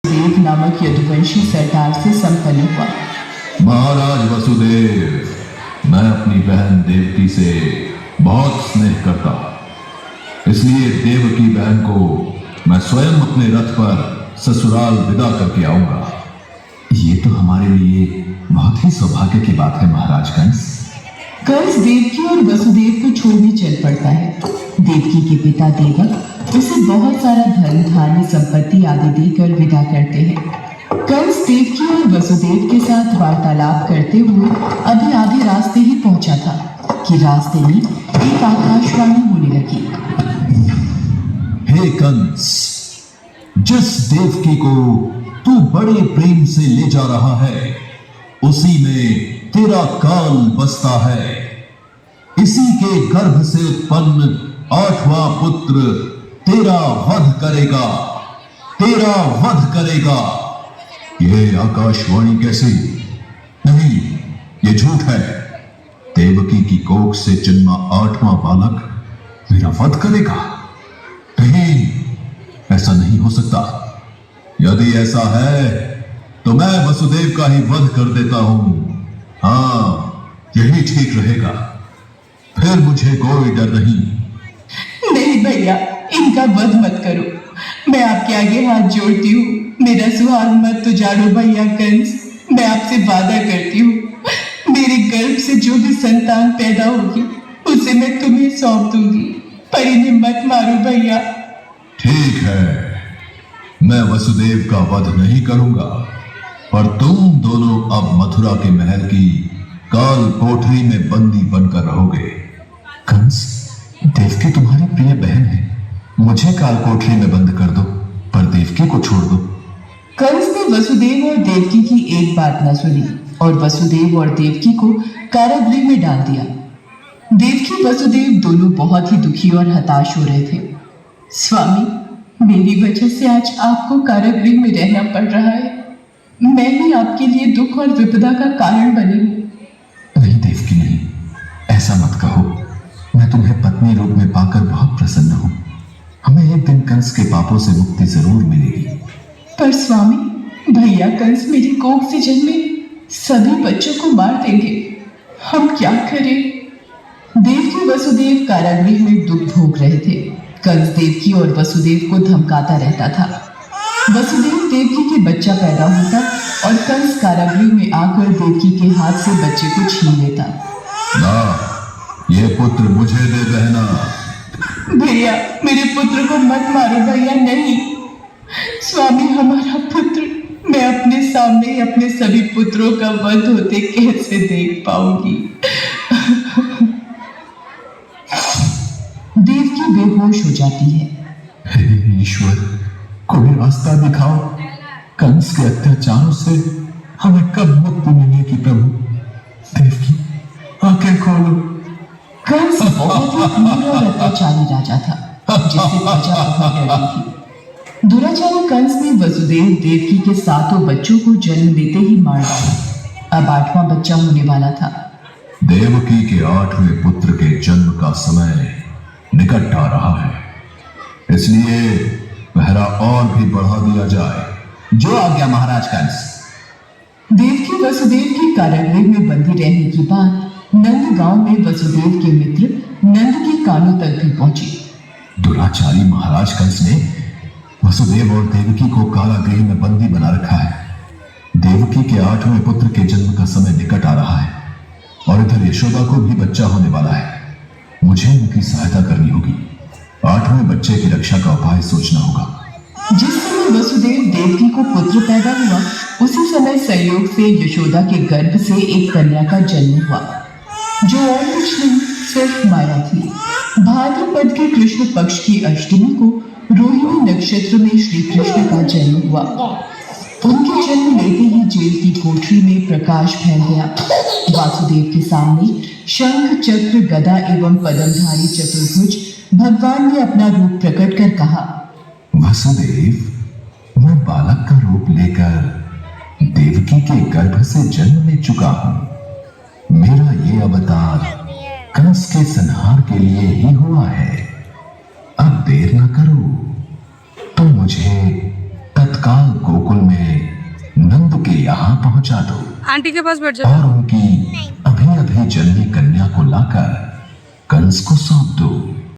देव नामक यदुवंशी सरदार से संपन्न हुआ। महाराज वसुदेव, मैं अपनी बहन देवकी से बहुत स्नेह करता हूं, इसलिए देवकी बहन को मैं स्वयं अपने रथ पर ससुराल विदा करके आऊंगा। ये तो हमारे लिए बहुत ही सौभाग्य की बात है महाराज कंस। कंस देवकी और वसुदेव को छोड़ने चल पड़ता है। देवकी के पिता देवक उसे बहुत सारा धन धान्य संपत्ति आदि देकर विदा करते हैं। कंस देवकी और वसुदेव के साथ वार्तालाप करते हुए अभी आधे रास्ते ही पहुंचा था कि रास्ते में एक आकाशवाणी होने लगी। हे कंस, जिस देवकी को तू बड़े प्रेम से ले जा रहा है, उसी में तेरा काल बसता है। इसी के गर्भ से उत्पन्न 8वां पुत्र तेरा वध करेगा, तेरा वध करेगा। यह आकाशवाणी कैसी? नहीं, यह झूठ है। देवकी की कोख से जन्मा 8वां बालक मेरा वध करेगा? नहीं, ऐसा नहीं हो सकता। यदि ऐसा है तो मैं वसुदेव का ही वध कर देता हूं। हाँ, यही ठीक रहेगा, फिर मुझे कोई डर नहीं। नहीं भैया, इनका वध मत करो, मैं आपके आगे हाथ जोड़ती हूँ। मेरा सुहाग मत उजाड़ो भैया कंस। मैं आपसे वादा करती हूँ, मेरे गर्भ से जो भी संतान पैदा होगी उसे मैं तुम्हें सौंप दूंगी, पर इन्हें मत मारो भैया। ठीक है, मैं वसुदेव का वध नहीं करूंगा, पर तुम दोनों अब मथुरा के महल की काल कोठरी में बंदी बनकर रहोगे। कंस, देवकी तुम्हारी प्रिय बहन है, मुझे काल कोठरी में बंद कर दो, पर देवकी को छोड़ दो। कंस ने वसुदेव और देवकी की एक बात न सुनी और वसुदेव और देवकी को कारागृह में डाल दिया। देवकी वसुदेव दोनों बहुत ही दुखी और हताश हो रहे थे। स्वामी, मेरी वजह से आज आपको कारागृह में रहना पड़ रहा है। मैं ही आपके लिए दुख और विपदा का कारण बनी हूं। नहीं देवकी, नहीं, ऐसा मत कहो। मैं तुम्हें पत्नी रूप में पाकर बहुत प्रसन्न हूं। हमें एक दिन कंस के पापों से मुक्ति जरूर मिलेगी। पर स्वामी, भैया कंस मेरी कोख से जन्मे सभी बच्चों को मार देंगे, हम क्या करें? देवकी वसुदेव कारागृह में दुख भोग रहे थे। कंस देवकी और वसुदेव को धमकाता रहता था। वसुदेव देवकी के बच्चा पैदा होता और कंस कारागृह में आकर देवकी के हाथ से बच्चे को छीन लेता। ना, ये पुत्र मुझे दे बहना। भैया, मेरे पुत्र को मत मारो भैया। नहीं स्वामी, हमारा पुत्र, मैं अपने सामने ही अपने सभी पुत्रों का वध होते कैसे देख पाऊंगी? देवकी बेहोश हो जाती है। हे ईश्वर, कोई रास्ता दिखाओ। कंस के अत्याचारों से हमें कब मुक्ति मिलेगी प्रभु? देवकी, आंखें खोलो। कंस बहुत ही क्रूर और अत्याचारी राजा था, जिससे प्रजा बहुत डरी थी। दुराचारी कंस ने वसुदेव देवकी के 7 बच्चों को जन्म देते ही मार डाला। अब 8वां बच्चा होने वाला था। देवकी के 8वें पुत्र के जन्म का समय निकट आ रहा है, इसलिए पहरा और भी बढ़ा दिया जाए। जो आज्ञा महाराज कंस। देवकी वसुदेव के कारागृह में बंदी रहने की बात नंद गांव में वसुदेव के मित्र नंद के कानों तक भी पहुंची। दुराचारी महाराज कंस ने वसुदेव और देवकी को कारागृह में बंदी बना रखा है। देवकी के 8वें पुत्र के जन्म का समय निकट आ रहा है और इधर यशोदा को भी बच्चा होने वाला है। मुझे उनकी सहायता करनी होगी। 8वें बच्चे की रक्षा का उपाय सोचना होगा। जिस समय वसुदेव देवकी को पुत्र पैदा हुआ, उसी समय संयोग से यशोदा के गर्भ से एक कन्या का जन्म हुआ, जो और कुछ नहीं, सिर्फ माया थी। भाद्रपद के कृष्ण पक्ष की अष्टमी को रोहिणी नक्षत्र में श्री कृष्ण का जन्म हुआ। उनके जन्म लेते ही जेल की कोठरी में प्रकाश फैल गया। वासुदेव के सामने शंख, चक्र, गदा एवं पद्मधारी चतुर्भुज भगवान ने अपना रूप प्रकट कर कहा, वसुदेव, मैं बालक का रूप लेकर देवकी के गर्भ से जन्म ले चुका हूं। मेरा ये अवतार कंस के संहार के लिए ही हुआ है। अब देर न करो, तुम मुझे तत्काल तत्काल गोकुल में नंद के यहाँ पहुंचा दो आंटी के पास बैठ जाओ। और उनकी अभी अभी जन्मी कन्या को लाकर कंस को सौंप दो।